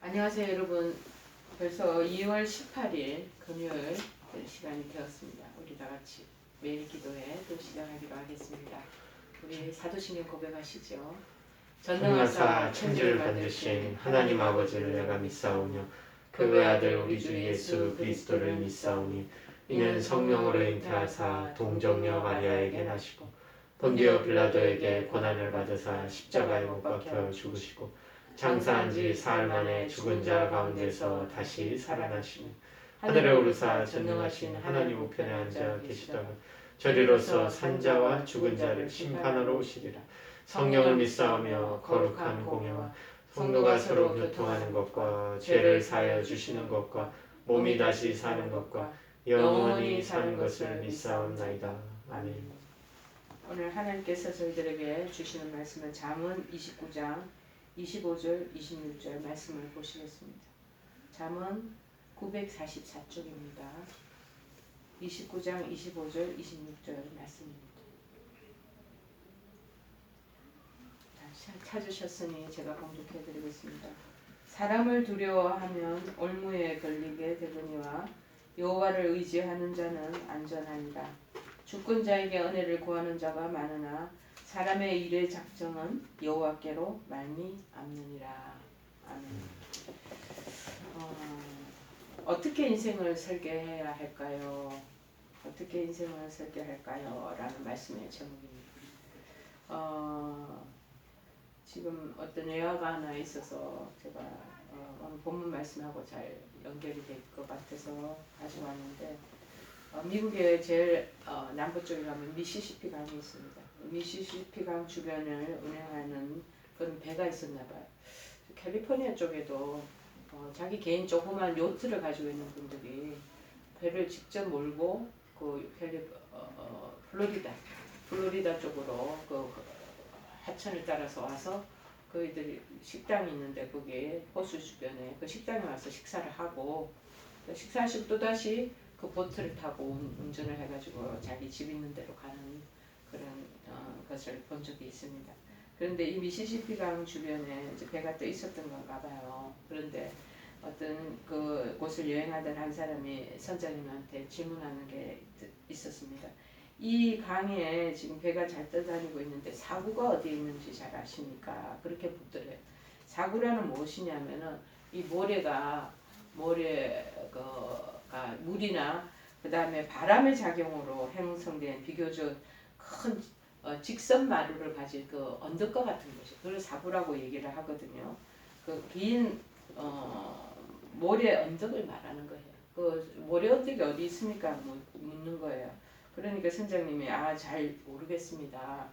안녕하세요 여러분. 벌써 2월 18일 금요일 시간이 되었습니다. 우리 다 같이 매일 기도회 또 시작하기로 하겠습니다. 우리 사도신경 고백하시죠. 전능하사 천지를 만드신 하나님 아버지를 내가 믿사오며 그 아들 우리 주 예수 그리스도를 믿사오니 이는 성령으로 잉태하사 동정녀 마리아에게 나시고 본디오 빌라도에게 고난을 받으사 십자가에 못 박혀 죽으시고 장사한 지 사흘 만에 죽은 자 가운데서 다시 살아나시며 하늘에 오르사 전능하신 하나님 우편에 앉아 계시다가 저리로서 산자와 죽은 자를 심판하러 오시리라. 성령을 믿사오며 거룩한 공예와 성도가 서로 교통하는 것과 죄를 사하여 주시는 것과 몸이 다시 사는 것과 영원히 사는 것을 믿사옵나이다. 아멘. 오늘 하나님께서 저희들에게 주시는 말씀은 잠언 29장 25절 26절 말씀을 보시겠습니다. 잠언 944쪽입니다. 29장 25절 26절 말씀입니다. 찾으셨으니 제가 봉독해 드리겠습니다. 사람을 두려워하면 올무에 걸리게 되거니와 여호와를 의지하는 자는 안전하니라. 주권 자에게 은혜를 구하는 자가 많으나 사람의 일의 작정은 여호와께로 말미암느니라. 아멘. 어떻게 인생을 설계해야 할까요? 어떻게 인생을 설계할까요? 라는 말씀의 제목입니다. 지금 어떤 예화가 하나 있어서 제가 오늘 본문 말씀하고 잘 연결이 될 것 같아서 가져왔는데 미국의 제일 남부 쪽에 가면 미시시피 강이 있습니다. 미시시피 강 주변을 운행하는 그런 배가 있었나 봐요. 캘리포니아 쪽에도 자기 개인 조그만 요트를 가지고 있는 분들이 배를 직접 몰고 그 플로리다 쪽으로 그 하천을 따라서 와서 그들이 식당이 있는데 거기에 호수 주변에 그 식당에 와서 식사를 하고 식사하시고 또 다시 그 보트를 타고 운전을 해가지고 자기 집 있는 데로 가는 그런 것을 본 적이 있습니다. 그런데 이 미시시피 강 주변에 이제 배가 또 있었던 건가 봐요. 그런데 어떤 그 곳을 여행하던 한 사람이 선장님한테 질문하는 게 있었습니다. 이 강에 지금 배가 잘 떠다니고 있는데 사구가 어디에 있는지 잘 아십니까? 그렇게 묻더래요. 사구라는 무엇이냐면은 이 모래가 물이나 그 다음에 바람의 작용으로 형성된 비교적 큰 직선 마루를 가진 그 언덕과 같은 것이 그걸 사구라고 얘기를 하거든요. 그 긴 모래 언덕을 말하는 거예요. 그 모래 언덕이 어디 있습니까? 묻는 거예요. 그러니까 선장님이 잘 모르겠습니다.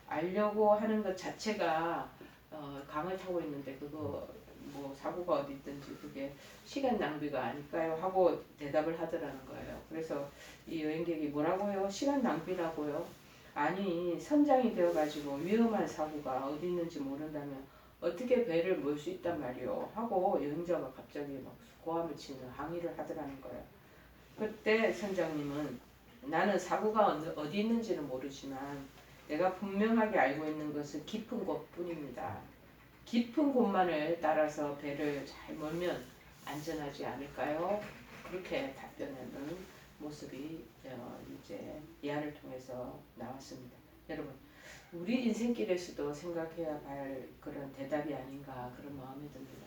알려고 하는 것 자체가 강을 타고 있는데 그거 뭐 사고가 어디 있든지 그게 시간 낭비가 아닐까요? 하고 대답을 하더라는 거예요. 그래서 이 여행객이 뭐라고요? 시간 낭비라고요? 아니 선장이 되어가지고 위험한 사고가 어디 있는지 모른다면 어떻게 배를 몰 수 있단 말이요? 하고 여행자가 갑자기 막 고함을 치는 항의를 하더라는 거예요. 그때 선장님은 나는 사고가 어디 있는지는 모르지만 내가 분명하게 알고 있는 것은 깊은 곳뿐입니다. 깊은 곳만을 따라서 배를 잘 몰면 안전하지 않을까요? 그렇게 답변하는 모습이 이제 예화를 통해서 나왔습니다. 여러분, 우리 인생길에서도 생각해야 할 그런 대답이 아닌가 그런 마음이 듭니다.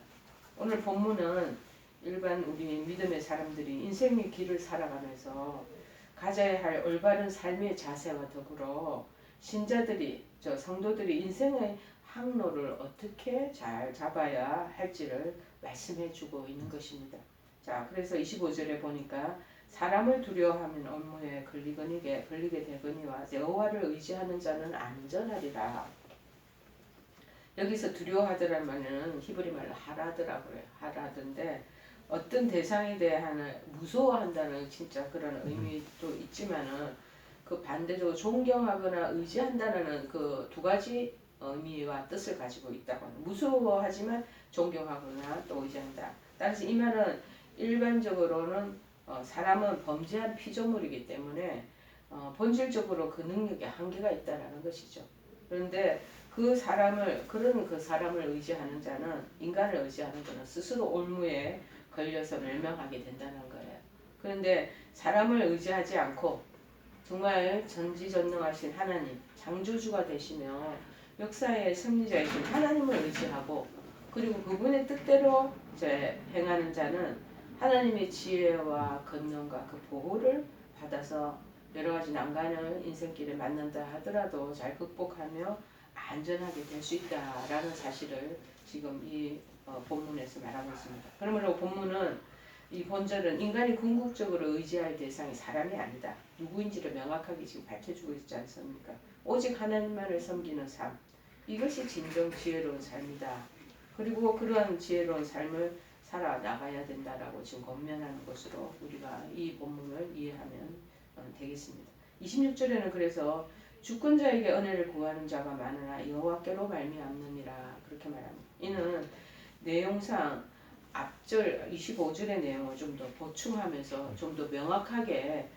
오늘 본문은 일반 우리 믿음의 사람들이 인생의 길을 살아가면서 가져야 할 올바른 삶의 자세와 더불어 신자들이 성도들이 인생의 항로를 어떻게 잘 잡아야 할지를 말씀해 주고 있는 것입니다. 자, 그래서 25절에 보니까 사람을 두려워하면 업무에 걸리게 되거니와 여호와를 의지하는 자는 안전하리라. 여기서 두려워하더라면은 히브리 말로 하라드라고 해요. 하라드인데 어떤 대상에 대한 무서워한다는 진짜 그런 의미도 있지만은 그 반대적으로 존경하거나 의지한다는 그 두 가지 의미와 뜻을 가지고 있다고 합니다. 무서워하지만 존경하거나 또 의지한다. 따라서 이 말은 일반적으로는 사람은 범죄한 피조물이기 때문에 본질적으로 그 능력에 한계가 있다라는 것이죠. 그런데 그 사람을 의지하는 자는 인간을 의지하는 자는 스스로 올무에 걸려서 멸망하게 된다는 거예요. 그런데 사람을 의지하지 않고 정말 전지전능하신 하나님, 창조주가 되시며 역사의 섭리자이신 하나님을 의지하고 그리고 그분의 뜻대로 이제 행하는 자는 하나님의 지혜와 권능과 그 보호를 받아서 여러 가지 난관을 인생길에 만난다 하더라도 잘 극복하며 안전하게 될 수 있다라는 사실을 지금 이 본문에서 말하고 있습니다. 그러므로 본문은 이 본절은 인간이 궁극적으로 의지할 대상이 사람이 아니다. 누구인지를 명확하게 지금 밝혀주고 있지 않습니까? 오직 하나님만을 섬기는 삶. 이것이 진정 지혜로운 삶이다. 그리고 그러한 지혜로운 삶을 살아나가야 된다라고 지금 권면하는 것으로 우리가 이 본문을 이해하면 되겠습니다. 26절에는 그래서 주권자에게 은혜를 구하는 자가 많으나 여호와께로 말미암느니라 그렇게 말합니다. 이는 내용상 앞절 25절의 내용을 좀 더 보충하면서 좀 더 명확하게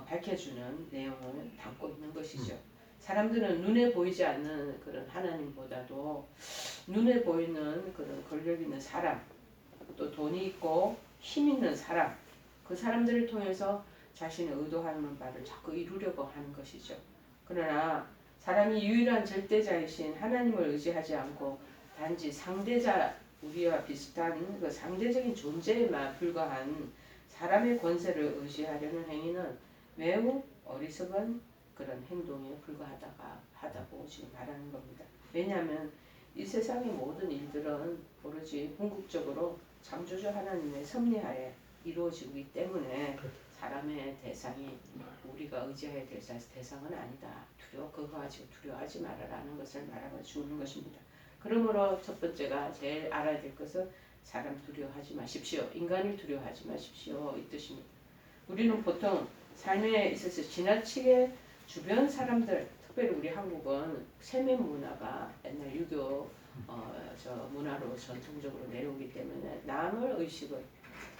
밝혀주는 내용을 담고 있는 것이죠. 사람들은 눈에 보이지 않는 그런 하나님보다도 눈에 보이는 그런 권력 있는 사람, 또 돈이 있고 힘 있는 사람, 그 사람들을 통해서 자신의 의도하는 바를 자꾸 이루려고 하는 것이죠. 그러나 사람이 유일한 절대자이신 하나님을 의지하지 않고 단지 상대자, 우리와 비슷한 그 상대적인 존재에만 불과한 사람의 권세를 의지하려는 행위는 매우 어리석은 그런 행동에 불과하다고 지금 말하는 겁니다. 왜냐하면 이 세상의 모든 일들은 오로지 궁극적으로 창조주 하나님의 섭리하에 이루어지기 때문에 사람의 대상이 우리가 의지해야 될 대상은 아니다. 그거 가지고 두려워하지 말아라는 것을 말하고 주는 것입니다. 그러므로 첫 번째가 제일 알아야 될 것은 사람 두려워하지 마십시오. 인간을 두려워하지 마십시오. 이 뜻입니다. 우리는 보통 삶에 있어서 지나치게 주변 사람들, 특별히 우리 한국은 세면 문화가 옛날 유교 문화로 전통적으로 내려오기 때문에 남을 의식을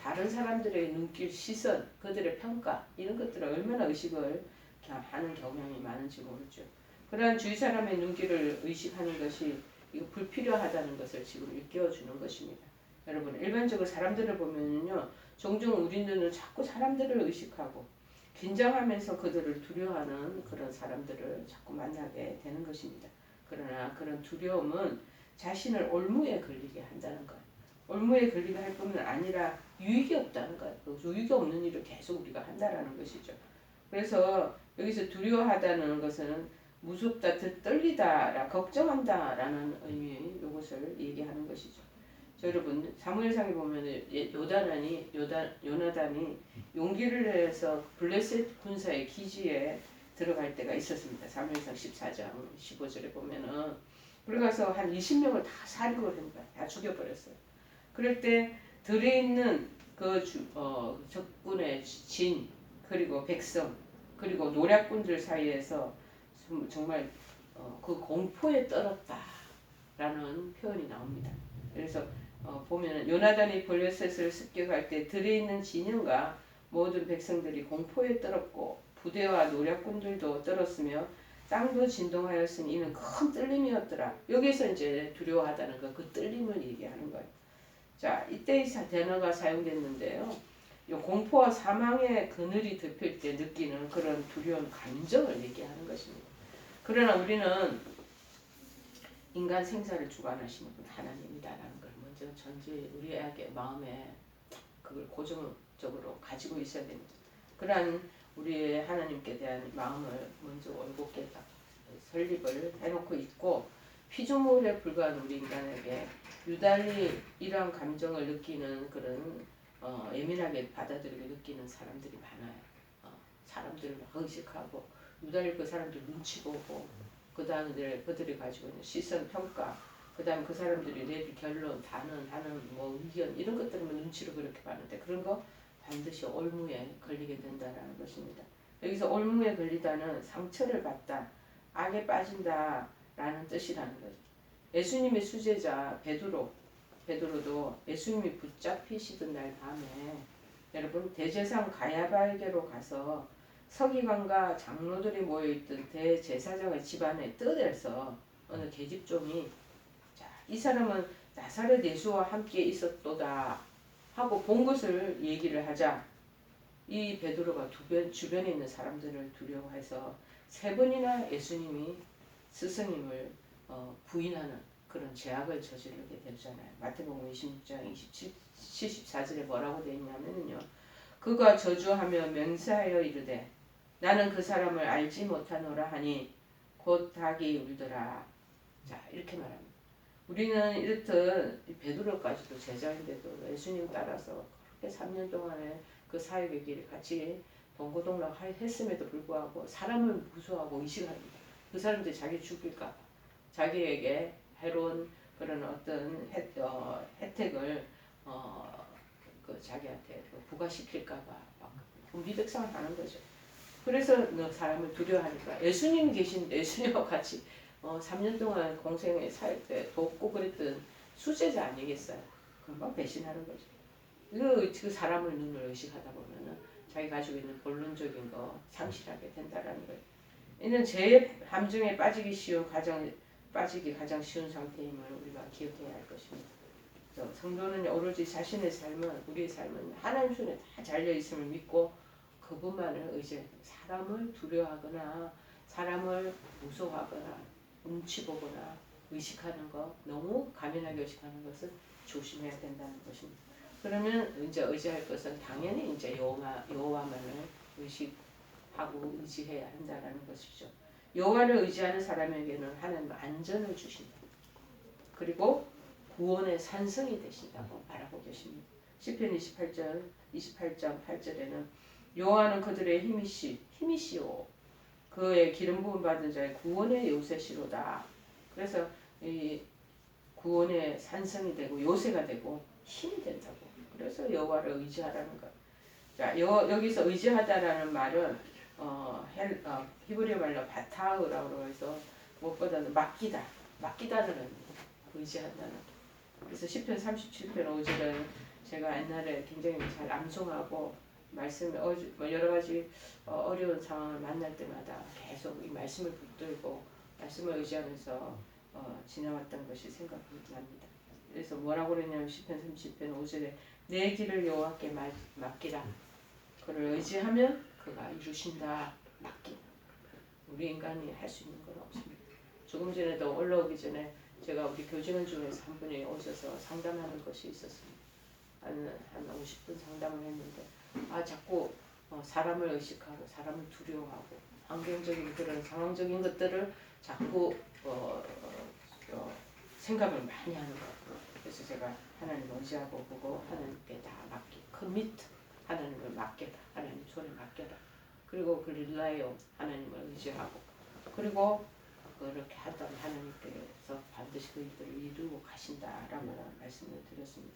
다른 사람들의 눈길, 시선, 그들의 평가 이런 것들을 얼마나 의식을 하는 경향이 많은지 모르죠. 그러한 주위 사람의 눈길을 의식하는 것이 이거 불필요하다는 것을 지금 일깨워주는 것입니다. 여러분 일반적으로 사람들을 보면요 종종 우리는 자꾸 사람들을 의식하고 긴장하면서 그들을 두려워하는 그런 사람들을 자꾸 만나게 되는 것입니다. 그러나 그런 두려움은 자신을 올무에 걸리게 한다는 것. 올무에 걸리게 할 뿐만 아니라 유익이 없다는 것. 그 유익이 없는 일을 계속 우리가 한다라는 것이죠. 그래서 여기서 두려워하다는 것은 무섭다, 떨리다, 걱정한다라는 의미의 이것을 얘기하는 것이죠. 여러분 사무엘상에 보면 요나단이 용기를 내서 블레셋 군사의 기지에 들어갈 때가 있었습니다. 사무엘상 14장 15절에 보면은 들어가서 한 20명을 다 살인을 합니다. 다 죽여버렸어요. 그럴 때 들에 있는 그 적군의 진 그리고 백성 그리고 노략군들 사이에서 정말 그 공포에 떨었다라는 표현이 나옵니다. 그래서 보면 요나단이 블레셋을 습격할 때 들에 있는 진영과 모든 백성들이 공포에 떨었고 부대와 노략군들도 떨었으며 땅도 진동하였으니 이는 큰 떨림이었더라. 여기서 이제 두려워하다는 거, 그 떨림을 얘기하는 거예요. 자, 이때 이 단어가 사용됐는데요. 이 공포와 사망의 그늘이 덮일 때 느끼는 그런 두려운 감정을 얘기하는 것입니다. 그러나 우리는 인간 생사를 주관하시는 분 하나님이다라는 걸 먼저 우리에게 마음에 그걸 고정적으로 가지고 있어야 됩니다. 그러한 우리의 하나님께 대한 마음을 먼저 올곧게 설립을 해놓고 있고 피조물에 불과한 우리 인간에게 유달리 이러한 감정을 느끼는 그런 예민하게 받아들이고 느끼는 사람들이 많아요. 사람들을 막 의식하고 유달리 그 사람들 눈치 보고 그 다음에 그들이 가지고 있는 시선 평가 그 다음 그 사람들이 내릴 결론 하는 뭐 의견 이런 것들은 눈치로 그렇게 봤는데 그런 거 반드시 올무에 걸리게 된다라는 것입니다. 여기서 올무에 걸리다는 상처를 받다 악에 빠진다라는 뜻이라는 거죠. 예수님의 수제자 베드로도 예수님이 붙잡히시던 날 밤에 여러분 대제사장 가야바에게로 가서 서기관과 장로들이 모여있던 대제사장의 집안에 뜰에서 어느 계집종이 자, 이 사람은 나사렛 예수와 함께 있었도다 하고 본 것을 얘기를 하자 이 베드로가 주변에 있는 사람들을 두려워해서 3번이나 예수님이 스승님을 부인하는 그런 죄악을 저지르게 되잖아요. 마태복음 26장 74절에 뭐라고 되어 있냐면요. 그가 저주하며 맹세하여 이르되 나는 그 사람을 알지 못하노라 하니 곧 닭이 울더라. 자, 이렇게 말합니다. 우리는 이렇듯 베드로까지도 제자인데도 예수님 따라서 그렇게 3년 동안에 그 사역의 길을 같이 동고동락 했음에도 불구하고 사람을 무서워하고 의식합니다. 그 사람들이 자기 죽일까 자기에게 해로운 그런 어떤 혜택을 그 자기한테 부과시킬까봐 군비백상을 하는 거죠. 그래서 사람을 두려워하니까 예수님이 계신데 예수님과 같이 3년 동안 공생의 사역 때 돕고 그랬던 수제자 아니겠어요? 금방 배신하는 거죠. 그 사람을 눈을 의식하다 보면은 자기 가지고 있는 본론적인 거 상실하게 된다라는 거예요. 이는 죄의 함정에 빠지기 가장 쉬운 상태임을 우리가 기억해야 할 것입니다. 성도는 오로지 자신의 삶은 우리의 삶은 하나님 손에 다 잘려 있음을 믿고 그분만을 의지해 사람을 두려워하거나 사람을 무서워하거나 눈치 보거나 의식하는 거 너무 가면하게 의식하는 것은 조심해야 된다는 것입니다. 그러면 이제 의지할 것은 당연히 이제 여호와만을 의식하고 의지해야 한다는 것이죠. 여호와를 의지하는 사람에게는 하나님은 안전을 주신다. 그리고 구원의 산성이 되신다고 말하고 계십니다. 시편 28장 8절에는 여호와는 그들의 힘이시오. 그의 기름 부음 받은 자의 구원의 요새시로다. 그래서 이 구원의 산성이 되고 요새가 되고 힘이 된다고. 그래서 여호와를 의지하라는 것. 자, 여기서 의지하다라는 말은 히브리어 말로 바타흐라고 해서 무엇보다는 맡기다는 의미입니다. 의지한다는. 그래서 시편 37편 5절은 제가 옛날에 굉장히 잘 암송하고 말씀 여러 가지 어려운 상황을 만날 때마다 계속 이 말씀을 붙들고 말씀을 의지하면서 지나왔던 것이 생각이 납니다. 그래서 뭐라고 그랬냐면 시편 30편 5절에 내 길을 여호와께 맡기라. 그를 의지하면 그가 이루신다. 맡기. 우리 인간이 할 수 있는 건 없습니다. 조금 전에도 올라오기 전에 제가 우리 교직원 중에서 한 분이 오셔서 상담하는 것이 있었습니다. 한 50분 상담을 했는데 자꾸 사람을 의식하고 사람을 두려워하고 환경적인 그런 상황적인 것들을 자꾸 생각을 많이 하는 것 같아요. 그래서 제가 하나님을 의지하고 보고 하나님께 다 커미트 하나님을 맡겨라. 하나님 손에 맡겨라. 그리고 그 릴라이온 하나님을 의지하고 그리고 그렇게 하다면 하나님께서 반드시 그 일들을 이루고 가신다라고 말씀을 드렸습니다.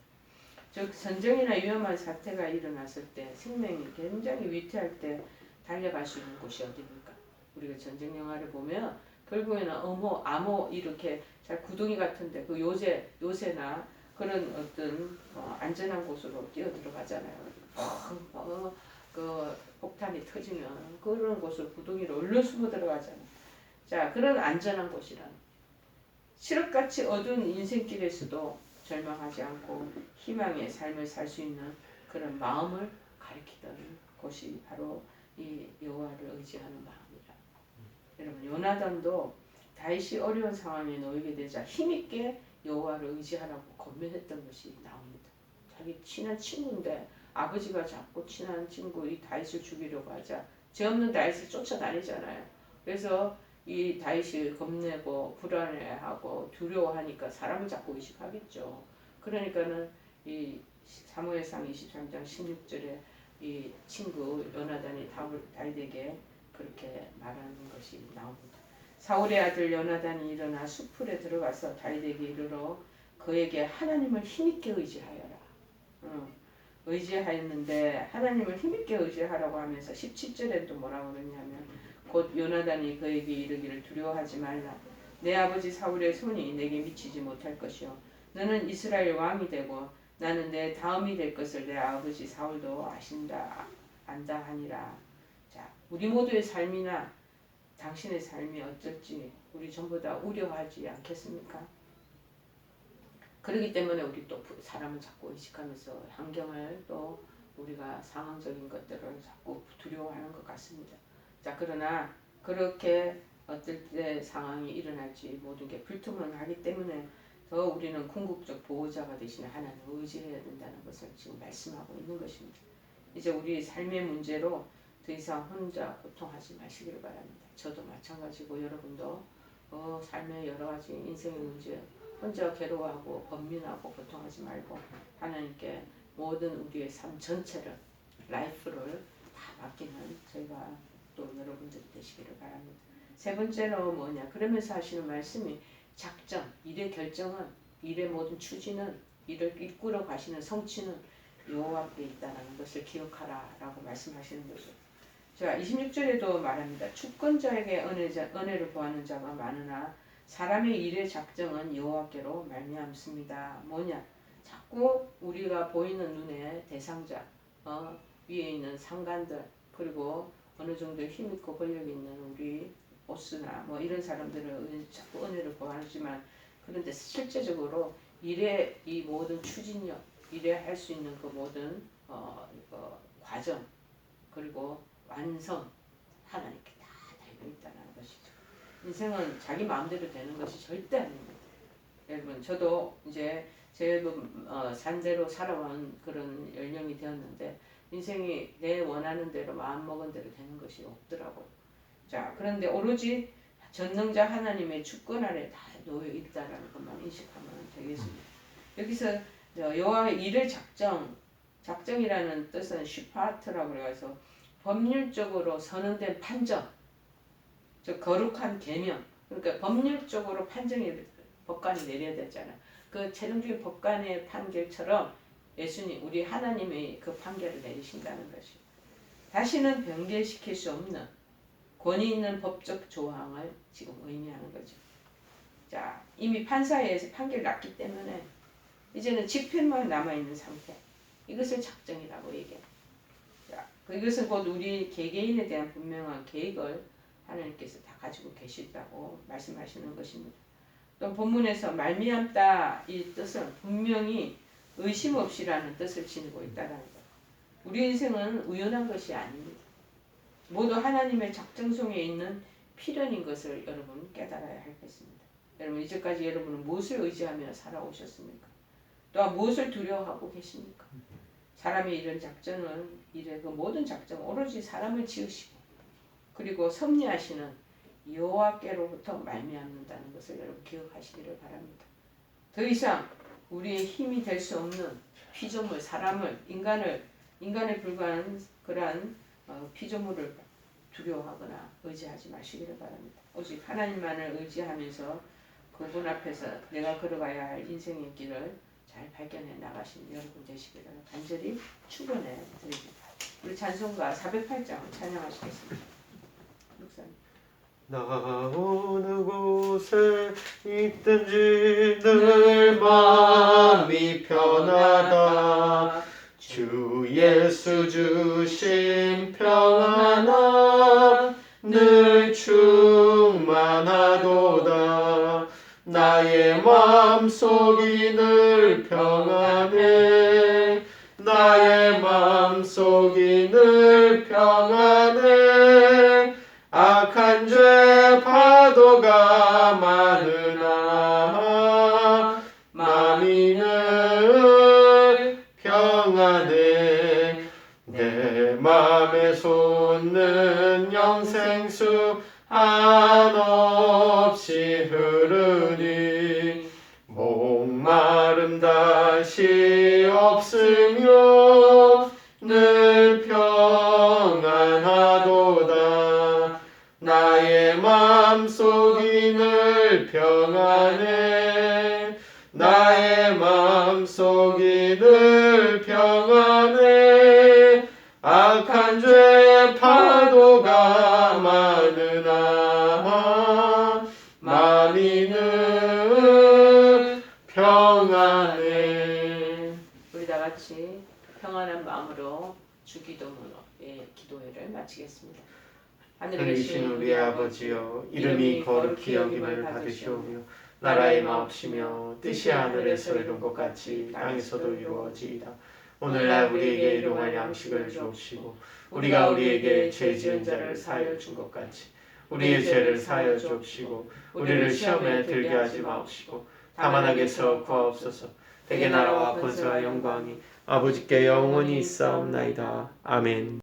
즉 전쟁이나 위험한 사태가 일어났을 때 생명이 굉장히 위태할 때 달려갈 수 있는 곳이 어디입니까? 우리가 전쟁 영화를 보면 결국에는 암호 이렇게 잘 구덩이 같은데 그 요새나 그런 어떤 안전한 곳으로 뛰어 들어가잖아요. 그 폭탄이 터지면 그런 곳을 구덩이로 얼른 숨어 들어가잖아요. 자, 그런 안전한 곳이란 칠흑같이 어두운 인생길에서도 절망하지 않고 희망의 삶을 살 수 있는 그런 마음을 가리키던 곳이 바로 이 여호와를 의지하는 마음이라. 여러분 요나단도 다윗이 어려운 상황에 놓이게 되자 힘있게 여호와를 의지하라고 권면했던 것이 나옵니다. 자기 친한 친구인데 아버지가 자꾸 친한 친구 이 다윗을 죽이려고 하자 죄 없는 다윗을 쫓아다니잖아요. 그래서 이 다윗이 겁내고 불안해하고 두려워하니까 사람을 자꾸 의식하겠죠. 그러니까는 이 사무엘상 23장 16절에 이 친구 요나단이 다윗에게 그렇게 말하는 것이 나옵니다. 사울의 아들 요나단이 일어나 수풀에 들어가서 다윗에게 이르러 그에게 하나님을 힘있게 의지하여라. 의지하였는데 하나님을 힘있게 의지하라고 하면서 17절에 또 뭐라고 그러냐면 곧 요나단이 그에게 이르기를 두려워하지 말라. 내 아버지 사울의 손이 내게 미치지 못할 것이요 너는 이스라엘 왕이 되고 나는 내 다음이 될 것을 내 아버지 사울도 안다 하니라. 자, 우리 모두의 삶이나 당신의 삶이 어쩔지 우리 전부 다 우려하지 않겠습니까? 그렇기 때문에 우리 또 사람을 자꾸 의식하면서 환경을 또 우리가 상황적인 것들을 자꾸 두려워하는 것 같습니다. 자, 그러나 그렇게 어떨 때 상황이 일어날지 모든 게 불투명하기 때문에 더 우리는 궁극적 보호자가 되시는 하나님을 의지해야 된다는 것을 지금 말씀하고 있는 것입니다. 이제 우리 삶의 문제로 더 이상 혼자 고통하지 마시기를 바랍니다. 저도 마찬가지고 여러분도 삶의 여러 가지 인생의 문제 혼자 괴로워하고 번민하고 고통하지 말고 하나님께 모든 우리의 삶 전체를 라이프를 다 맡기는 저희가 또 여러분들이 되시기를 바랍니다. 세 번째로 뭐냐? 그러면서 하시는 말씀이 작정, 일의 결정은 일의 모든 추진은 일을 이끌어 가시는 성취는 여호와께 있다는 것을 기억하라라고 말씀하시는 거죠. 자, 26절에도 말합니다. 주권자에게 은혜를 구하는 자가 많으나 사람의 일의 작정은 여호와께로 말미암습니다. 뭐냐? 자꾸 우리가 보이는 눈에 대상자, 위에 있는 상관들, 그리고 어느 정도 힘있고 권력 있는 우리 보스나 뭐 이런 사람들은 자꾸 은혜를 구하지만 그런데 실제적으로 일의 이 모든 추진력, 일에 할 수 있는 그 모든 과정 그리고 완성 하나님께 다 달려 있다는 것이죠. 인생은 자기 마음대로 되는 것이 절대 아닙니다. 여러분, 저도 이제 제 산대로 살아온 그런 연령이 되었는데 인생이 내 원하는 대로 마음먹은 대로 되는 것이 없더라고요. 자, 그런데 오로지 전능자 하나님의 주권 아래 다 놓여 있다라는 것만 인식하면 되겠습니다. 여기서 여호와의 일을 작정이라는 뜻은 슈파트라고 그래서 법률적으로 선언된 판정, 즉 거룩한 계명. 그러니까 법률적으로 법관이 내려야 되잖아요. 그 최종적인 법관의 판결처럼 예수님, 우리 하나님의 그 판결을 내리신다는 것이 다시는 변개시킬 수 없는 권위 있는 법적 조항을 지금 의미하는 거죠. 자, 이미 판사에 의해서 판결이 났기 때문에 이제는 집필만 남아있는 상태. 이것을 작정이라고 얘기합니다. 자, 이것은 곧 우리 개개인에 대한 분명한 계획을 하나님께서 다 가지고 계시다고 말씀하시는 것입니다. 또 본문에서 말미암다 이 뜻은 분명히 의심 없이라는 뜻을 지니고 있다는 것. 우리 인생은 우연한 것이 아닙니다. 모두 하나님의 작정 속에 있는 필연인 것을 여러분 깨달아야 하겠습니다. 여러분, 이제까지 여러분은 무엇을 의지하며 살아오셨습니까? 또한 무엇을 두려워하고 계십니까? 사람의 이런 작정은 일의 그 모든 작정은 오로지 사람을 지으시고 그리고 섭리하시는 여호와께로부터 말미암는다는 것을 여러분 기억하시기를 바랍니다. 더 이상 우리의 힘이 될 수 없는 피조물, 사람을, 인간에 불과한 그러한 피조물을 두려워하거나 의지하지 마시기를 바랍니다. 오직 하나님만을 의지하면서 그분 앞에서 내가 걸어가야 할 인생의 길을 잘 발견해 나가신 여러분 되시기를 간절히 축원해 드립니다. 우리 찬송가 408장 찬양하시겠습니다. 목사님. 나 어느 곳에 있든지 늘 마음이 편하다. 주 예수 주신 평안함 늘 충만하도다. 나의 마음속이 늘 평안해. 나의 마음속이 늘 평안해. 악한 죄 파도가 많으나 마음이 늘 평안해. 내 맘에 솟는 영생수 한없이 흐르니 목마름 다시 없으며 늘 평안하도다. 나의 마음속이 늘 평안해. 나의 마음속이 늘 평안해. 악한 죄 파도가 많으나 마음이 늘 평안해. 우리 다 같이 평안한 마음으로 주기도문으로 기도회를 마치겠습니다. 하늘에 계신 우리 아버지여 이름이 거룩히 여김을 받으시오며 나라의 마옵시며 뜻이 하늘에서 이룬 것 같이 땅에서도 이루어지이다. 오늘날 우리에게 일용할 양식을 주옵시고 우리가 우리에게 죄 지은 자를 사하여 준 것 같이 우리의 죄를 사하여 주옵시고 우리를 시험에 들게 하지 마옵시고 다만 악에서 구하옵소서. 대개 나라와 권세와 영광이 아버지께 영원히 있사옵나이다. 아멘.